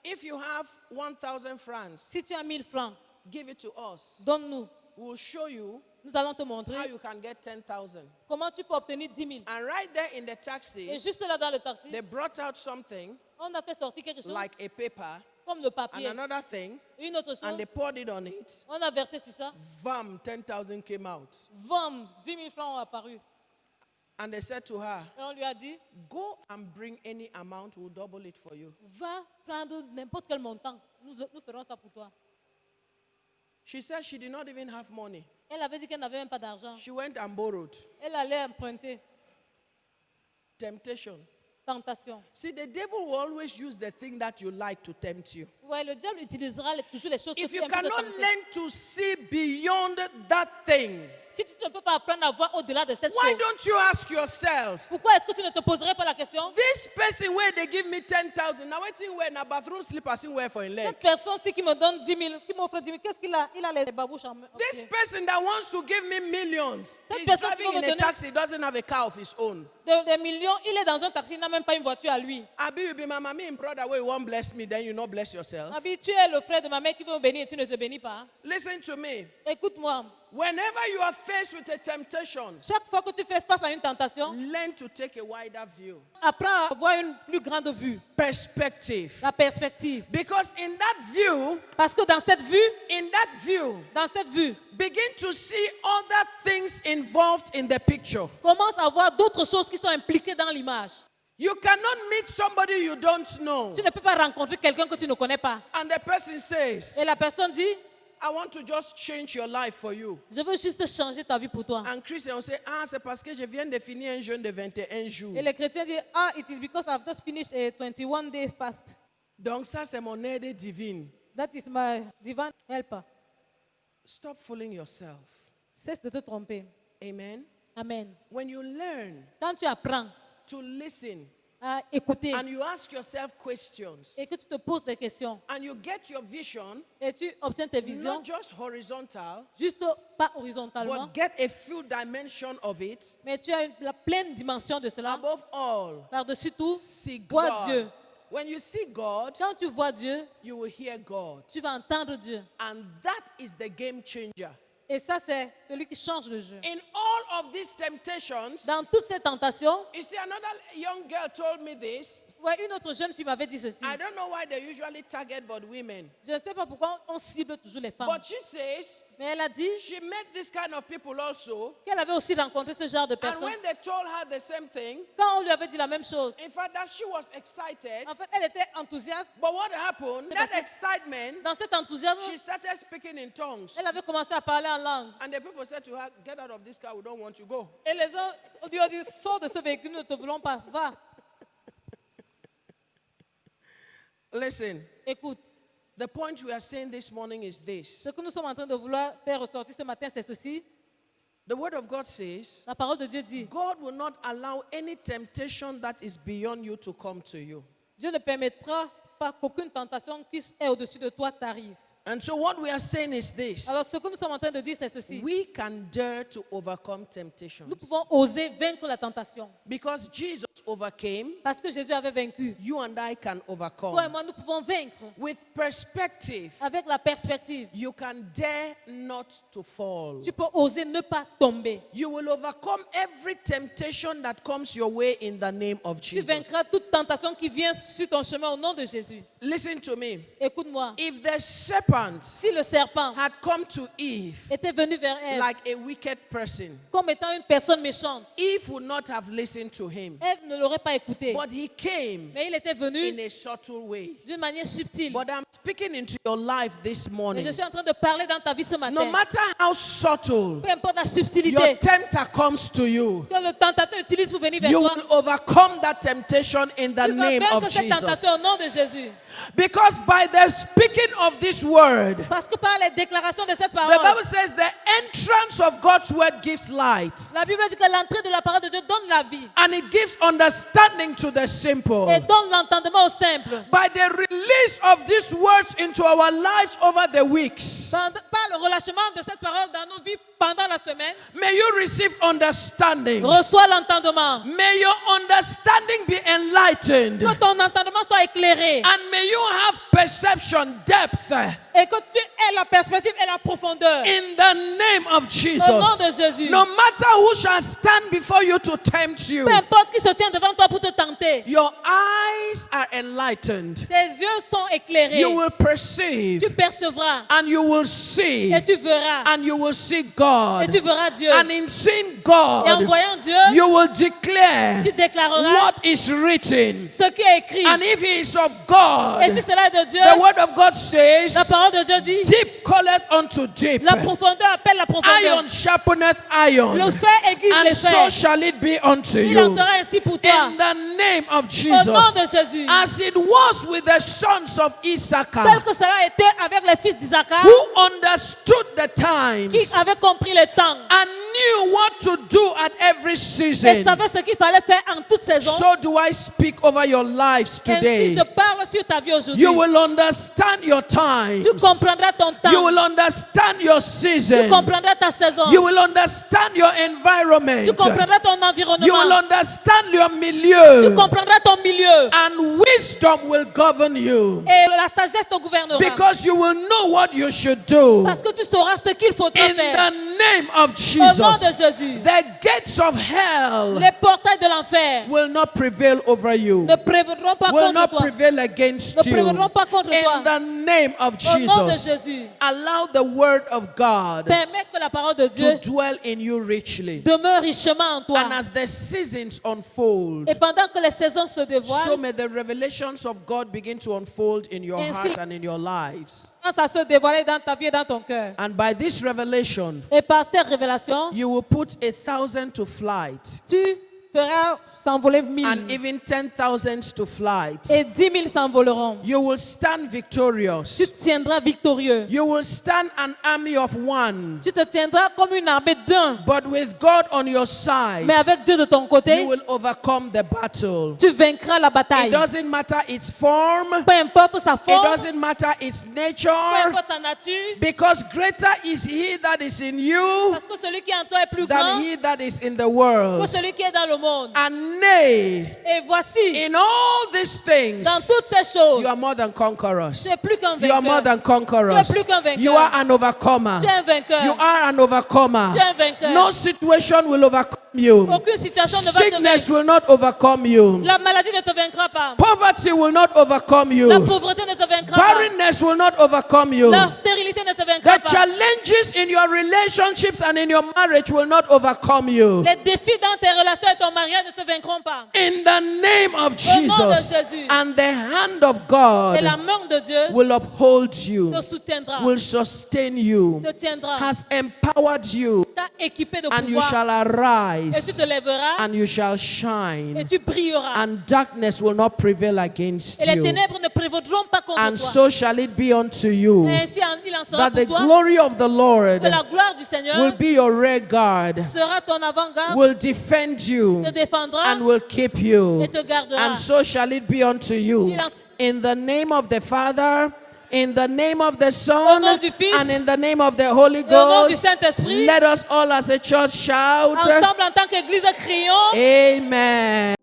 if you have 1,000 francs, si tu as 1000 francs, give it to us. donne-nous. We'll show you Nous allons te how montrer you can get 10,000. comment tu peux obtenir 10 000. And right there in the Et taxi, juste là dans le taxi, they brought out something on a fait sortir quelque chose like a paper comme le and papier. another thing, Une autre chose, and they poured it on it. on a versé sur ça. Vam, 10,000 came out. 10 000 francs ont apparu. And they said to her, Et on lui a dit, go and bring any amount, we'll double it for you. va prendre n'importe quel montant. Nous ferons ça pour toi. She said she did not even have money. Elle avait dit qu'elle n'avait même pas d'argent. She went and borrowed. Elle allait emprunter. Temptation. Tentation. See, the devil will always use the thing that you like to tempt you. Ouais, le diable utilisera toujours les choses que If tu you aimes pour te cannot tenter. learn to see beyond that thing, Si tu ne peux pas apprendre à voir au-delà de cette why chose, don't you ask yourself? pourquoi est-ce que tu ne te poserais pas la question? This person where they give me 10,000, now what's in wear na bathroom slippers in wear for a leg? Cette personne-ci qui me donne 10 000, qui m'offre 10 000, qu'est-ce qu'il a? Il a les babouches en main. This person that wants to give me millions, Cette he's personne qui driving veut me in a donner- taxi, doesn't have a car of his own. Des millions, il est dans un taxi, il n'a même pas une voiture à lui. Abi, you be my mommy and brother where you won't bless me, then you not bless yourself. Abi, tu es le frère de ma mère qui veut me bénir et tu ne te bénis pas. Listen to me. Écoute-moi, Whenever you are faced with a temptation, chaque fois que tu fais face à une tentation, learn to take a wider view, apprends à avoir une plus grande vue, perspective. la perspective. Because in that view, Parce que dans cette vue, begin to see other things involved in the picture. commence à voir d'autres choses qui sont impliquées dans l'image. You cannot meet somebody you don't know. Tu ne peux pas rencontrer quelqu'un que tu ne connais pas. And the person says, Et la personne dit, I want to just change your life for you. je veux juste changer ta vie pour toi. And Christian will say, c'est parce que je viens de finir un jeûne de 21 jours. Et les chrétiens disent, it is because I've just finished a 21-day fast. Donc ça, c'est mon aide divine. That is my divine helper. Stop fooling yourself. Cesse de te tromper. Amen. Amen. When you learn Quand tu apprends to listen à écouter and you ask yourself questions et que tu te poses des questions and you get your vision, et tu obtiens tes visions, not just horizontal, juste pas horizontalement, but get a few dimension of it. mais tu as la pleine dimension de cela. Above all, Par-dessus tout, see vois Dieu. God. When you see God, Quand tu vois Dieu, you will hear God. tu vas entendre Dieu. And that is the game changer. Et ça, c'est celui qui change le jeu. In all of these temptations, Dans toutes ces tentations, you see, another young girl told me this. ouais, une autre jeune fille m'avait dit ceci. I don't know why they usually target but women. Je ne sais pas pourquoi on cible toujours les femmes. But she says Mais elle a dit she met this kind of people also. qu'elle avait aussi rencontré ce genre de And personnes. when they told her the same thing, Quand on lui avait dit la même chose, in fact, that she was excited. en fait, elle était enthousiaste. But what happened? That excitement, Dans cet enthousiasme, she started speaking in tongues. elle avait commencé à parler en langue. And the people said to her, get out of this car, we don't want you to go. Et les gens lui ont dit, sors de ce véhicule, nous ne te voulons pas, va. Listen, Écoute, the point we are saying this morning is this. ce que nous sommes en train de vouloir faire ressortir ce matin, c'est ceci. The word of God says, La parole de Dieu dit, God will not allow any temptation that is beyond you to come to you. Dieu ne permettra pas qu'aucune tentation qui est au-dessus de toi t'arrive. And so what we are saying is this. Alors ce que nous sommes en train de dire, c'est ceci. We can dare to overcome temptations. Nous pouvons oser vaincre la tentation. Because Jesus overcame, Parce que Jésus avait vaincu. you and I can Toi et overcome. moi, nous pouvons vaincre. With perspective, Avec la perspective, you can dare not to fall. tu peux oser ne pas tomber. You will overcome every temptation that comes your way in the name of Tu Jesus. vaincras toute tentation qui vient sur ton chemin au nom de Jésus. Listen to me. Écoute-moi. If the serpent Si le serpent had come to Eve était venu vers Ève like a wicked person, comme étant une personne méchante, Eve would not have listened to him. Ève ne l'aurait pas écouté. But he came Mais il était venu in a subtle way. d'une manière subtile. But I'm speaking into your life this Mais morning. je suis en train de parler dans ta vie ce No matin. matter how subtle Peu importe la your subtilité tempter comes to you, que le tentateur utilise pour venir vers you toi, will overcome that temptation in the tu vas name vaincre of cette Jesus. tentation au nom de Jésus. Because by the speaking of this word, Parce que par les déclarations de cette the parole, Bible says the entrance of God's word gives light la Bible dit que l'entrée de la parole de Dieu donne la vie and it gives understanding to the simple. et donne l'entendement au simple. By the release of these words into our lives over the weeks, Par le relâchement de cette parole dans nos vies pendant la semaine, may you receive understanding. reçois l'entendement. May your understanding be enlightened. Que ton entendement soit éclairé And may you have perception, depth, et que tu aies la perspective et la profondeur. in the name of Jesus. Au nom de Jésus. No matter who shall stand before you to tempt you, Peu importe qui se tient devant toi pour te tenter, your eyes are enlightened. tes yeux sont éclairés. You will perceive Tu percevras and you will see et tu verras. and you will see Et God. tu verras Dieu. And in seeing Et en God, voyant Dieu, you will declare tu déclareras what is written. ce qui est écrit. And if he is of God, Et si cela est de Dieu, the word of God says, la parole de Dieu dit, deep calleth unto deep. la profondeur appelle la profondeur. Iron sharpeneth iron. Le fer aiguise And les so fers. shall it be unto Il en you. sera ainsi pour toi. In the name of Au nom de Jesus. Jésus. As it was with the sons of Tel Issachar, que cela a été avec les fils d'Isaac, who understood the qui times avaient compris le temps and knew what to do at every et season. savait ce qu'il fallait faire en toute saison. So do I speak over your lives Ainsi, today. je parle sur ta vie aujourd'hui. You will understand your Tu times. comprendras ton temps. You will understand your Tu season. comprendras ta saison. You will understand your Tu environment. comprendras ton You will environnement. understand your Tu milieu. comprendras ton milieu. And wisdom will govern you. Et la sagesse te gouvernera. Because you will know what you should do. Parce que tu sauras ce qu'il faudra In faire. the name of Au nom de Jesus. Jésus. The gates of hell Les portails de l'enfer will not prevail over you. ne prévaudront pas Will contre not toi. prevail against Ne you. prévaudront pas contre In toi. the name of Au nom de Jesus. Jésus. Allow the word of God Permets que la parole de to Dieu dwell in you richly. demeure richement en toi. And as the seasons unfold, Et pendant que les saisons se so dévoilent, may the revelations of God begin to unfold in your Ainsi- heart and in your lives. commence à se dévoiler dans ta vie et dans ton cœur. And by this revelation, Et par cette révélation, you will put 1,000 to flight tu feras s'envoler 1000 and even 10,000 to flight. et 10 000 s'envoleront. You will stand victorious. Tu tiendras victorieux. You will stand an army of one. Tu te tiendras comme une armée d'un. But with God on your side, Mais avec Dieu de ton you côté, will overcome the battle. tu vaincras la It bataille. doesn't matter its form. Peu importe sa It forme, doesn't matter its peu nature. importe sa nature, Because greater is he that is in you parce que celui qui est en toi est plus than grand he that is in the que world. celui qui est dans le monde. And nay, Et voici, in all these things, dans toutes ces choses, you are more than conquerors. tu es plus qu'un You are more vainqueur. than conquerors. Tu es plus qu'un vainqueur. You are an overcomer. Tu es un vainqueur. You are an overcomer. Tu es un vainqueur. No situation will overcome you. Aucune situation ne va te Sickness vaincre. will not overcome you. La maladie ne te vaincra pas. Poverty will not overcome you. La pauvreté ne te vaincra pas. Barrenness will not overcome you. La stérilité ne te vaincra The pas. challenges in your relationships and in your marriage will not overcome you. Les défis dans tes relations et ton mariage ne te vaincront pas. In the name of Au nom de Jesus. Jésus. And the hand of Et la God main de Dieu will uphold you, te soutiendra, will sustain you, te tiendra, has empowered you, t'a équipé de and you pouvoir. shall Et tu arise, te lèveras and you shall et shine, tu brilleras. and darkness will not prevail against Et les you. ténèbres ne prévaudront pas contre And toi. so shall it be unto you, Et ainsi il en sera that the pour toi. glory of the Lord Que la gloire du Seigneur will be your rear guard, sera ton avant-garde, will defend you, te défendra and will keep you. et te gardera. And so shall it be unto you. In the name of the Father, in the name of the Son, nom du Fils, and in the name of the Holy au nom du Ghost, Saint-Esprit, let us all as a church shout, ensemble en tant qu'Église, crions. Amen.